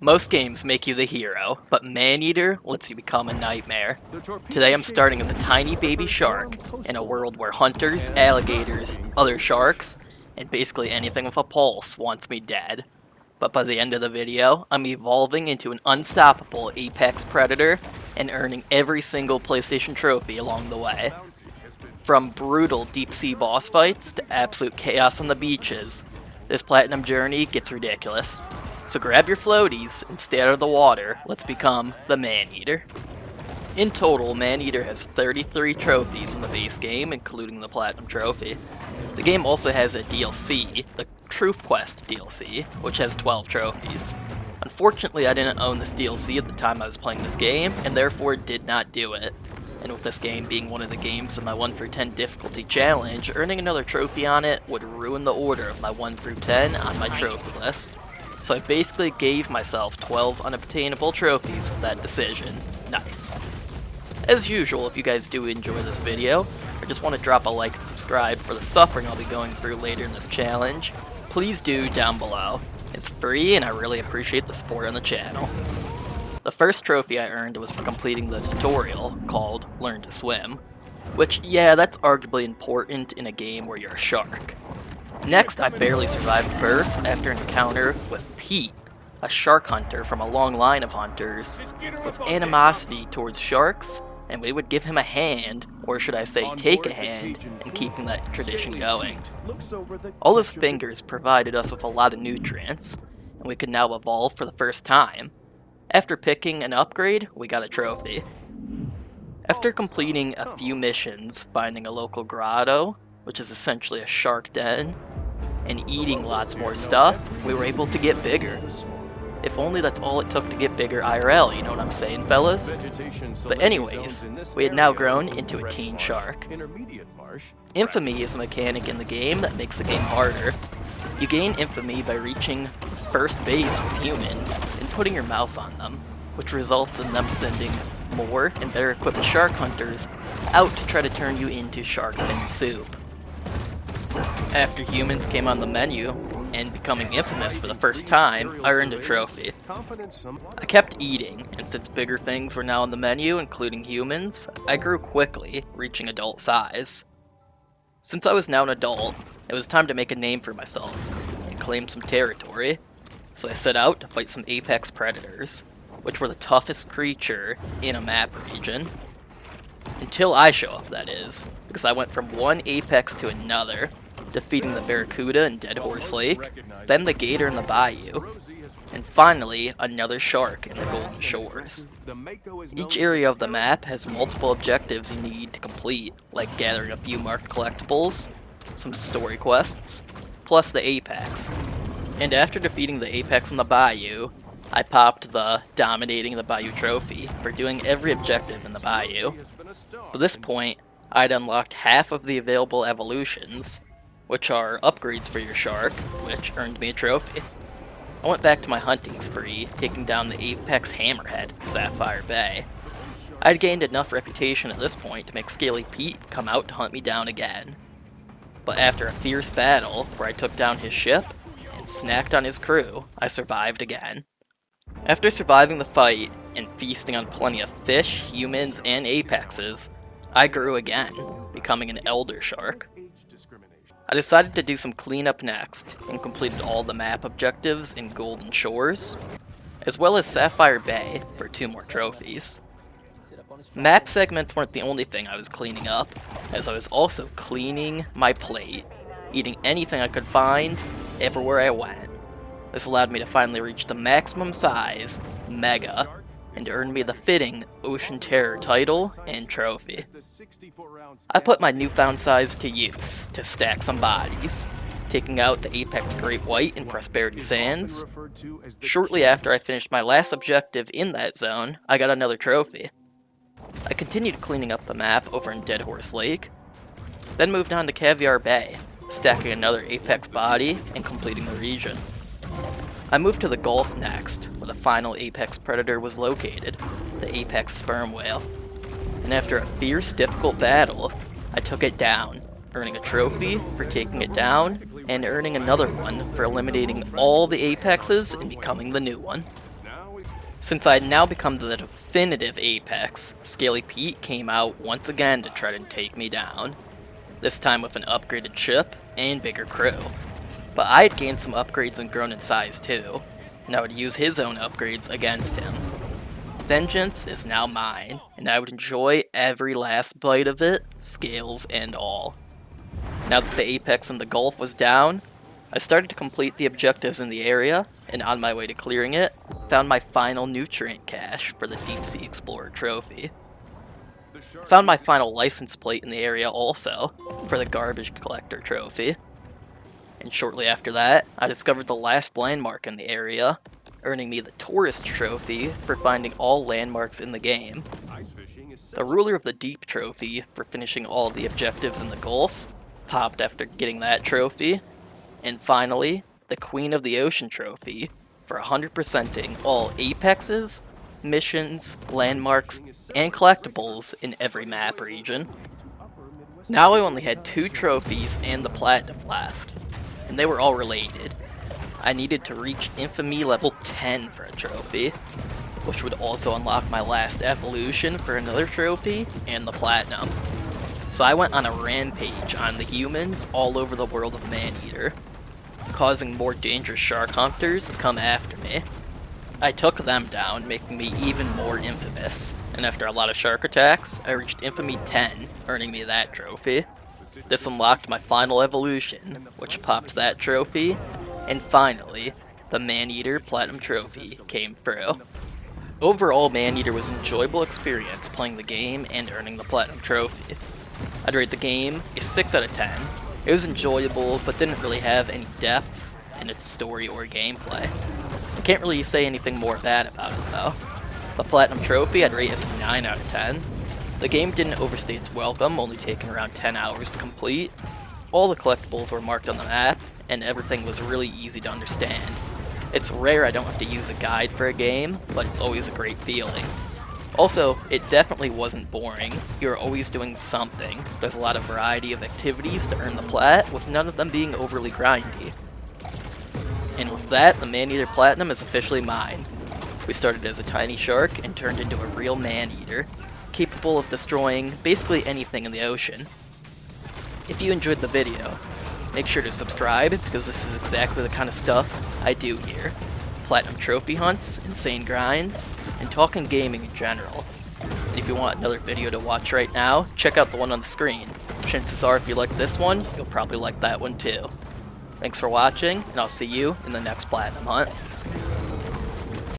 Most games make you the hero, but Maneater lets you become a nightmare. Today I'm starting as a tiny baby shark in a world where hunters, alligators, other sharks, and basically anything with a pulse wants me dead. But by the end of the video, I'm evolving into an unstoppable apex predator and earning every single PlayStation trophy along the way. From brutal deep sea boss fights to absolute chaos on the beaches, this platinum journey gets ridiculous. So grab your floaties and stay out of the water. Let's become the Maneater. In total, Maneater has 33 trophies in the base game, including the Platinum Trophy. The game also has a DLC, the Truth Quest DLC, which has 12 trophies. Unfortunately, I didn't own this DLC at the time I was playing this game, and therefore did not do it. And with this game being one of the games in my 1 through 10 difficulty challenge, earning another trophy on it would ruin the order of my 1 through 10 on my trophy list. So I basically gave myself 12 unobtainable trophies with that decision. Nice. As usual, if you guys do enjoy this video, or just want to drop a like and subscribe for the suffering I'll be going through later in this challenge, please do down below. It's free and I really appreciate the support on the channel. The first trophy I earned was for completing the tutorial called Learn to Swim, which, yeah, that's arguably important in a game where you're a shark. Next, I barely survived birth after an encounter with Pete, a shark hunter from a long line of hunters with animosity towards sharks, and we would give him a hand, or should I say take a hand, in keeping that tradition going. All his fingers provided us with a lot of nutrients, and we could now evolve for the first time. After picking an upgrade, we got a trophy. After completing a few missions, finding a local grotto, which is essentially a shark den, and eating lots more stuff, we were able to get bigger. If only that's all it took to get bigger IRL, you know what I'm saying, fellas? But anyways, we had now grown into a teen shark. Infamy is a mechanic in the game that makes the game harder. You gain infamy by reaching first base with humans and putting your mouth on them, which results in them sending more and better equipped shark hunters out to try to turn you into shark fin soup. After humans came on the menu, and becoming infamous for the first time, I earned a trophy. I kept eating, and since bigger things were now on the menu, including humans, I grew quickly, reaching adult size. Since I was now an adult, it was time to make a name for myself, and claim some territory, so I set out to fight some apex predators, which were the toughest creature in a map region. Until I show up, that is, because I went from one apex to another, defeating the Barracuda in Dead Horse Lake, then the Gator in the Bayou, and finally another shark in the Golden Shores. Each area of the map has multiple objectives you need to complete, like gathering a few marked collectibles, some story quests, plus the apex. And after defeating the apex in the Bayou, I popped the Dominating the Bayou trophy for doing every objective in the Bayou. By this point, I'd unlocked half of the available evolutions, which are upgrades for your shark, which earned me a trophy. I went back to my hunting spree, taking down the apex hammerhead at Sapphire Bay. I'd gained enough reputation at this point to make Scaly Pete come out to hunt me down again. But after a fierce battle, where I took down his ship and snacked on his crew, I survived again. After surviving the fight and feasting on plenty of fish, humans, and apexes, I grew again, becoming an elder shark. I decided to do some cleanup next, and completed all the map objectives in Golden Shores, as well as Sapphire Bay for 2 more trophies. Map segments weren't the only thing I was cleaning up, as I was also cleaning my plate, eating anything I could find, everywhere I went. This allowed me to finally reach the maximum size, Mega, and earned me the fitting Ocean Terror title and trophy. I put my newfound size to use to stack some bodies, taking out the Apex Great White in Prosperity Sands. Shortly after I finished my last objective in that zone, I got another trophy. I continued cleaning up the map over in Dead Horse Lake, then moved on to Caviar Bay, stacking another Apex body and completing the region. I moved to the Gulf next, where the final apex predator was located, the apex sperm whale. And after a fierce, difficult battle, I took it down, earning a trophy for taking it down, and earning another one for eliminating all the apexes and becoming the new one. Since I had now become the definitive Apex, Scaly Pete came out once again to try to take me down. This time with an upgraded ship and bigger crew. But I had gained some upgrades and grown in size too, and I would use his own upgrades against him. Vengeance is now mine, and I would enjoy every last bite of it, scales and all. Now that the Apex in the Gulf was down, I started to complete the objectives in the area, and on my way to clearing it, found my final nutrient cache for the Deep Sea Explorer trophy. I found my final license plate in the area also, for the Garbage Collector trophy. And shortly after that, I discovered the last landmark in the area, earning me the Tourist trophy for finding all landmarks in the game. The Ruler of the Deep trophy for finishing all of the objectives in the Gulf, popped after getting that trophy. And finally, the Queen of the Ocean trophy for 100%ing all Apexes, missions, landmarks, and collectibles in every map region. Now I only had 2 trophies and the Platinum left, and they were all related. I needed to reach Infamy level 10 for a trophy, which would also unlock my last evolution for another trophy and the Platinum. So I went on a rampage on the humans all over the world of Maneater, causing more dangerous shark hunters to come after me. I took them down, making me even more infamous, and after a lot of shark attacks, I reached Infamy 10, earning me that trophy. This unlocked my final evolution, which popped that trophy, and finally, the Maneater Platinum Trophy came through. Overall, Maneater was an enjoyable experience playing the game and earning the Platinum Trophy. I'd rate the game a 6 out of 10. It was enjoyable, but didn't really have any depth in its story or gameplay. I can't really say anything more bad about it though. The Platinum Trophy I'd rate as a 9 out of 10. The game didn't overstay its welcome, only taking around 10 hours to complete. All the collectibles were marked on the map, and everything was really easy to understand. It's rare I don't have to use a guide for a game, but it's always a great feeling. Also, it definitely wasn't boring. You're always doing something. There's a lot of variety of activities to earn the plat, with none of them being overly grindy. And with that, the Maneater Platinum is officially mine. We started as a tiny shark and turned into a real man-eater, capable of destroying basically anything in the ocean. If you enjoyed the video, make sure to subscribe, because this is exactly the kind of stuff I do here. Platinum trophy hunts, insane grinds, and talking gaming in general. And if you want another video to watch right now, check out the one on the screen. Chances are if you like this one, you'll probably like that one too. Thanks for watching, and I'll see you in the next Platinum Hunt.